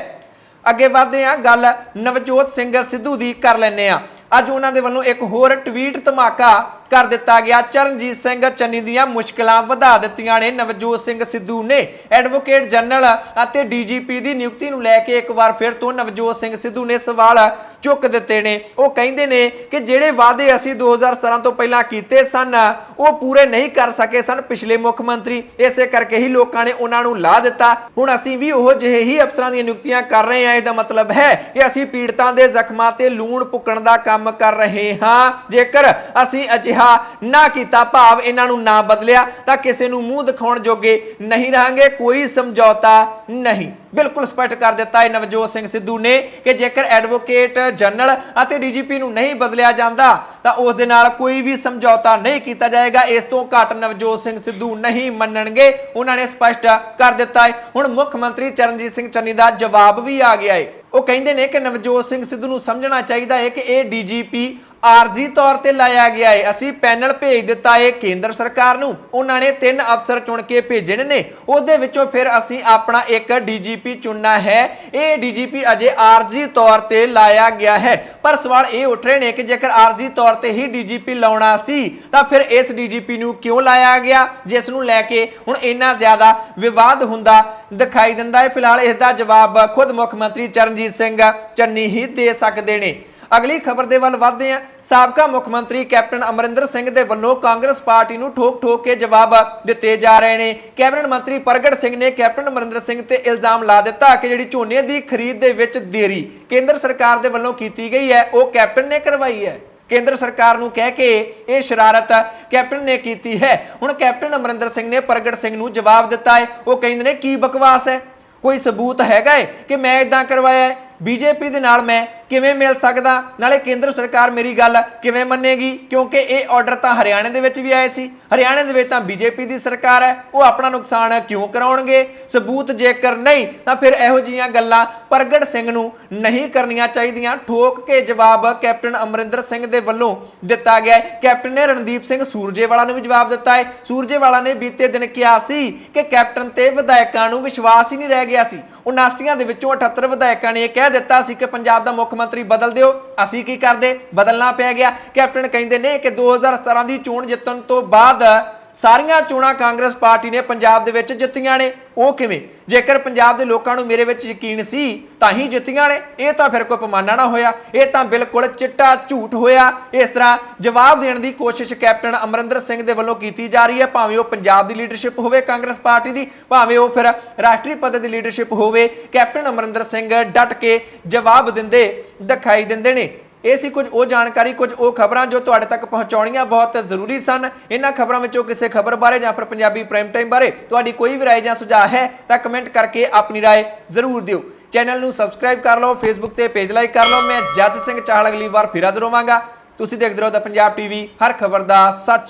[SPEAKER 1] ਅੱਗੇ ਵਧਦੇ ਹਾਂ, ਗੱਲ ਨਵਜੋਤ ਸਿੰਘ ਸਿੱਧੂ ਦੀ ਕਰ ਲੈਂਦੇ ਹਾਂ। ਅੱਜ ਉਹਨਾਂ ਦੇ ਵੱਲੋਂ ਇੱਕ ਹੋਰ ਟਵੀਟ ਧਮਾਕਾ ਕਰ ਦਿੱਤਾ ਗਿਆ। ਚਰਨਜੀਤ ਸਿੰਘ ਚੰਨੀ ਦੀਆਂ ਮੁਸ਼ਕਲਾਂ ਵਧਾ ਦਿੱਤੀਆਂ ਨੇ। ਨਵਜੋਤ ਸਿੰਘ ਸਿੱਧੂ ਨੇ ਐਡਵੋਕੇਟ ਜਨਰਲ ਅਤੇ ਡੀਜੀਪੀ ਦੀ ਨਿਯੁਕਤੀ ਨੂੰ ਲੈ ਕੇ ਇੱਕ ਵਾਰ ਫਿਰ ਤੋਂ ਨਵਜੋਤ ਸਿੰਘ ਸਿੱਧੂ ਨੇ ਸਵਾਲ ਚੁੱਕ ਦਿੱਤੇ ਨੇ। ਉਹ ਕਹਿੰਦੇ ਨੇ ਕਿ ਜਿਹੜੇ ਵਾਅਦੇ ਅਸੀਂ 2017 ਤੋਂ ਪਹਿਲਾਂ ਕੀਤੇ ਸਨ ਉਹ ਪੂਰੇ ਨਹੀਂ ਕਰ ਸਕੇ ਸਨ ਪਿਛਲੇ ਮੁੱਖ ਮੰਤਰੀ, ਇਸੇ ਕਰਕੇ ਹੀ ਲੋਕਾਂ ਨੇ ਉਹਨਾਂ ਨੂੰ ਲਾ ਦਿੱਤਾ। ਹੁਣ ਅਸੀਂ ਵੀ ਉਹ ਜਿਹੇ ਹੀ ਅਫਸਰਾਂ ਦੀਆਂ ਨਿਯੁਕਤੀਆਂ ਕਰ ਰਹੇ ਹਾਂ। ਇਹਦਾ ਮਤਲਬ ਹੈ ਕਿ ਅਸੀਂ ਪੀੜਤਾਂ ਦੇ ਜ਼ਖਮਾਂ ਤੇ ਲੂਣ ਪੁੱਕਣ ਦਾ ਕੰਮ ਕਰ ਰਹੇ ਹਾਂ। ਜੇਕਰ ਅਸੀਂ ਅਜਿਹਾ ਨਾ ਕੀਤਾ, ਭਾਵ ਇਹਨਾਂ ਨੂੰ ਨਾ ਬਦਲਿਆ, ਤਾਂ ਕਿਸੇ ਨੂੰ ਮੂੰਹ ਦਿਖਾਉਣ ਜੋਗੇ ਨਹੀਂ ਰਹਾਂਗੇ। ਕੋਈ ਸਮਝੌਤਾ ਨਹੀਂ। ਬਿਲਕੁਲ ਸਪਸ਼ਟ ਕਰ ਦਿੱਤਾ ਹੈ ਨਵਜੋਤ ਸਿੰਘ ਸਿੱਧੂ ਨੇ ਕਿ ਜੇਕਰ ਐਡਵੋਕੇਟ ਜਨਰਲ ਅਤੇ ਡੀਜੀਪੀ ਨੂੰ ਨਹੀਂ ਬਦਲਿਆ ਜਾਂਦਾ ਤਾਂ ਉਸ ਦੇ ਨਾਲ ਕੋਈ ਵੀ ਸਮਝੌਤਾ ਨਹੀਂ ਕੀਤਾ ਜਾਏਗਾ। ਇਸ ਤੋਂ ਘੱਟ ਨਵਜੋਤ ਸਿੰਘ ਸਿੱਧੂ ਨਹੀਂ ਮੰਨਣਗੇ। ਉਹਨਾਂ ਨੇ ਸਪਸ਼ਟ ਕਰ ਦਿੱਤਾ ਹੈ। ਹੁਣ ਮੁੱਖ ਮੰਤਰੀ ਚਰਨਜੀਤ ਸਿੰਘ ਚੰਨੀ ਦਾ ਜਵਾਬ ਵੀ ਆ ਗਿਆ ਹੈ। ਉਹ ਕਹਿੰਦੇ ਨੇ ਕਿ ਨਵਜੋਤ ਸਿੰਘ ਸਿੱਧੂ ਨੂੰ ਸਮਝਣਾ ਚਾਹੀਦਾ ਹੈ ਕਿ ਇਹ ਡੀਜੀਪੀ ਆਰਜ਼ੀ ਤੌਰ ਤੇ ਲਾਇਆ ਗਿਆ ਹੈ। ਅਸੀਂ ਪੈਨਲ ਭੇਜ ਦਿੱਤਾ ਹੈ ਕੇਂਦਰ ਸਰਕਾਰ ਨੂੰ, ਉਹਨਾਂ ਨੇ 3 ਅਫਸਰ ਚੁਣ ਕੇ ਭੇਜੇ ਨੇ। ਉਹਦੇ ਵਿੱਚੋਂ ਫਿਰ ਅਸੀਂ ਆਪਣਾ ਇੱਕ ਡੀਜੀਪੀ ਚੁਣਨਾ ਹੈ। ਇਹ ਡੀਜੀਪੀ ਅਜੇ ਆਰਜ਼ੀ ਤੌਰ ਤੇ ਲਾਇਆ ਗਿਆ ਹੈ। ਪਰ ਸਵਾਲ ਇਹ ਉੱਠ ਰਹੇ ਨੇ ਕਿ ਜੇਕਰ ਆਰਜ਼ੀ ਤੌਰ ਤੇ ਹੀ ਡੀਜੀਪੀ ਲਾਉਣਾ ਸੀ ਤਾਂ ਫਿਰ ਇਸ ਡੀਜੀਪੀ ਨੂੰ ਕਿਉਂ ਲਾਇਆ ਗਿਆ, ਜਿਸ ਨੂੰ ਲੈ ਕੇ ਹੁਣ ਇੰਨਾ ਜ਼ਿਆਦਾ ਵਿਵਾਦ ਹੁੰਦਾ ਦਿਖਾਈ ਦਿੰਦਾ ਹੈ। ਫਿਲਹਾਲ ਇਸ ਦਾ ਜਵਾਬ ਖੁਦ ਮੁੱਖ ਮੰਤਰੀ ਚਰਨਜੀਤ ਸਿੰਘ ਚੰਨੀ ਹੀ ਦੇ ਸਕਦੇ ਨੇ। ਅਗਲੀ ਖਬਰ ਦੇ ਵੱਲ ਵਧਦੇ ਹਾਂ। ਸਾਬਕਾ ਮੁੱਖ ਮੰਤਰੀ ਕੈਪਟਨ ਅਮਰਿੰਦਰ ਸਿੰਘ ਦੇ ਵੱਲੋਂ ਕਾਂਗਰਸ ਪਾਰਟੀ ਨੂੰ ਠੋਕ ਕੇ ਜਵਾਬ ਦਿੱਤੇ ਜਾ ਰਹੇ ਨੇ। ਕੈਬਨਿਟ ਮੰਤਰੀ ਪ੍ਰਗਟ ਸਿੰਘ ਨੇ ਕੈਪਟਨ ਅਮਰਿੰਦਰ ਸਿੰਘ ਤੇ ਇਲਜ਼ਾਮ ਲਾ ਦਿੱਤਾ ਕਿ ਜਿਹੜੀ ਝੋਨੇ ਦੀ ਖਰੀਦ ਦੇ ਵਿੱਚ ਦੇਰੀ ਕੇਂਦਰ ਸਰਕਾਰ ਦੇ ਵੱਲੋਂ ਕੀਤੀ ਗਈ ਹੈ, ਉਹ ਕੈਪਟਨ ਨੇ ਕਰਵਾਈ ਹੈ। ਕੇਂਦਰ ਸਰਕਾਰ ਨੂੰ ਕਹਿ ਕੇ ਇਹ ਸ਼ਰਾਰਤ ਕੈਪਟਨ ਨੇ ਕੀਤੀ ਹੈ। ਹੁਣ ਕੈਪਟਨ ਅਮਰਿੰਦਰ ਸਿੰਘ ਨੇ ਪ੍ਰਗਟ ਸਿੰਘ ਨੂੰ ਜਵਾਬ ਦਿੱਤਾ ਹੈ। ਉਹ ਕਹਿੰਦੇ ਨੇ ਕੀ ਬਕਵਾਸ ਹੈ, ਕੋਈ ਸਬੂਤ ਹੈਗਾ ਹੈ ਕਿ ਮੈਂ ਇਦਾਂ ਕਰਵਾਇਆ ਹੈ? ਬੀਜੇਪੀ ਦੇ ਨਾਲ ਮੈਂ ਕਿਵੇਂ ਮਿਲ ਸਕਦਾ? ਨਾਲੇ ਕੇਂਦਰ ਸਰਕਾਰ ਮੇਰੀ ਗੱਲ ਕਿਵੇਂ ਮੰਨੇਗੀ? ਕਿਉਂਕਿ ਇਹ ਆਰਡਰ ਤਾਂ ਹਰਿਆਣੇ ਦੇ ਵਿੱਚ ਵੀ ਆਏ ਸੀ। ਹਰਿਆਣੇ ਦੇ ਵਿੱਚ ਤਾਂ ਬੀਜੇਪੀ ਦੀ ਸਰਕਾਰ ਹੈ, ਉਹ ਆਪਣਾ ਨੁਕਸਾਨ ਕਿਉਂ ਕਰਾਉਣਗੇ? ਸਬੂਤ ਜੇਕਰ ਨਹੀਂ ਤਾਂ ਫਿਰ ਇਹੋ ਜਿਹੀਆਂ ਗੱਲਾਂ ਪ੍ਰਗਟ ਸਿੰਘ ਨੂੰ ਨਹੀਂ ਕਰਨੀਆਂ ਚਾਹੀਦੀਆਂ। ਠੋਕ ਕੇ ਜਵਾਬ ਕੈਪਟਨ ਅਮਰਿੰਦਰ ਸਿੰਘ ਦੇ ਵੱਲੋਂ ਦਿੱਤਾ ਗਿਆ ਹੈ। ਕੈਪਟਨ ਨੇ ਰਣਦੀਪ ਸਿੰਘ ਸੂਰਜੇਵਾਲਾ ਨੂੰ ਵੀ ਜਵਾਬ ਦਿੱਤਾ ਹੈ। ਸੂਰਜੇਵਾਲਾ ਨੇ ਬੀਤੇ ਦਿਨ ਕਿਹਾ ਸੀ ਕਿ ਕੈਪਟਨ ਤੇ ਵਿਧਾਇਕਾਂ ਨੂੰ ਵਿਸ਼ਵਾਸ ਹੀ ਨਹੀਂ ਰਹਿ ਗਿਆ ਸੀ। 79 ਦੇ ਵਿੱਚੋਂ 78 ਵਿਧਾਇਕਾਂ ਨੇ ਇਹ ਕਹਿ ਦਿੱਤਾ ਸੀ ਕਿ ਪੰਜਾਬ ਦਾ ਮੁੱਖ ਮੰਤਰੀ ਬਦਲ ਦਿਓ। ਅਸੀਂ ਕੀ ਕਰਦੇ? ਬਦਲਣਾ ਪੈ ਗਿਆ। ਕੈਪਟਨ ਕਹਿੰਦੇ ਨੇ ਕਿ 2017 ਦੀ ਚੋਣ ਜਿੱਤਣ ਤੋਂ ਬਾਅਦ ਸਾਰੀਆਂ ਚੋਣਾਂ ਕਾਂਗਰਸ ਪਾਰਟੀ ਨੇ ਪੰਜਾਬ ਦੇ ਵਿੱਚ ਜਿੱਤੀਆਂ ਨੇ। ਉਹ ਕਿਵੇਂ? ਜੇਕਰ ਪੰਜਾਬ ਦੇ ਲੋਕਾਂ ਨੂੰ ਮੇਰੇ ਵਿੱਚ ਯਕੀਨ ਸੀ ਤਾਂ ਹੀ ਜਿੱਤੀਆਂ ਨੇ। ਇਹ ਤਾਂ ਫਿਰ ਕੋਈ ਪੈਮਾਨਾ ਨਾ ਹੋਇਆ, ਇਹ ਤਾਂ ਬਿਲਕੁਲ ਚਿੱਟਾ ਝੂਠ ਹੋਇਆ। ਇਸ ਤਰ੍ਹਾਂ ਜਵਾਬ ਦੇਣ ਦੀ ਕੋਸ਼ਿਸ਼ ਕੈਪਟਨ ਅਮਰਿੰਦਰ ਸਿੰਘ ਦੇ ਵੱਲੋਂ ਕੀਤੀ ਜਾ ਰਹੀ ਹੈ, ਭਾਵੇਂ ਉਹ ਪੰਜਾਬ ਦੀ ਲੀਡਰਸ਼ਿਪ ਹੋਵੇ ਕਾਂਗਰਸ ਪਾਰਟੀ ਦੀ, ਭਾਵੇਂ ਉਹ ਫਿਰ ਰਾਸ਼ਟਰੀ ਪੱਧਰ ਦੀ ਲੀਡਰਸ਼ਿਪ ਹੋਵੇ। ਕੈਪਟਨ ਅਮਰਿੰਦਰ ਸਿੰਘ ਡਟ ਕੇ ਜਵਾਬ ਦਿੰਦੇ ਦਿਖਾਈ ਦਿੰਦੇ ਨੇ। ਇਹ ਸੀ ਕੁਝ ਉਹ ਜਾਣਕਾਰੀ, ਕੁਝ ਉਹ ਖਬਰਾਂ ਜੋ ਤੁਹਾਡੇ ਤੱਕ ਪਹੁੰਚਾਉਣੀਆਂ ਬਹੁਤ ਜ਼ਰੂਰੀ ਸਨ। ਇਹਨਾਂ ਖਬਰਾਂ ਵਿੱਚੋਂ ਕਿਸੇ ਖਬਰ ਬਾਰੇ ਜਾਂ ਫਿਰ ਪੰਜਾਬੀ ਪ੍ਰਾਈਮ ਟਾਈਮ ਬਾਰੇ ਤੁਹਾਡੀ ਕੋਈ ਵੀ ਰਾਏ ਜਾਂ ਸੁਝਾਅ ਹੈ ਤਾਂ ਕਮੈਂਟ ਕਰਕੇ ਆਪਣੀ ਰਾਏ ਜ਼ਰੂਰ ਦਿਓ। ਚੈਨਲ ਨੂੰ ਸਬਸਕ੍ਰਾਈਬ ਕਰ ਲਓ, ਫੇਸਬੁੱਕ ਤੇ ਪੇਜ ਲਾਈਕ ਕਰ ਲਓ। ਮੈਂ ਜੱਜ ਸਿੰਘ ਚਾਹਲ ਅਗਲੀ ਵਾਰ ਫਿਰ ਹਾਜ਼ਰ ਹੋਵਾਂਗਾ। ਤੁਸੀਂ ਦੇਖਦੇ ਰਹੋ ਦਾ ਪੰਜਾਬ ਟੀਵੀ, ਹਰ ਖਬਰ ਦਾ ਸੱਚ।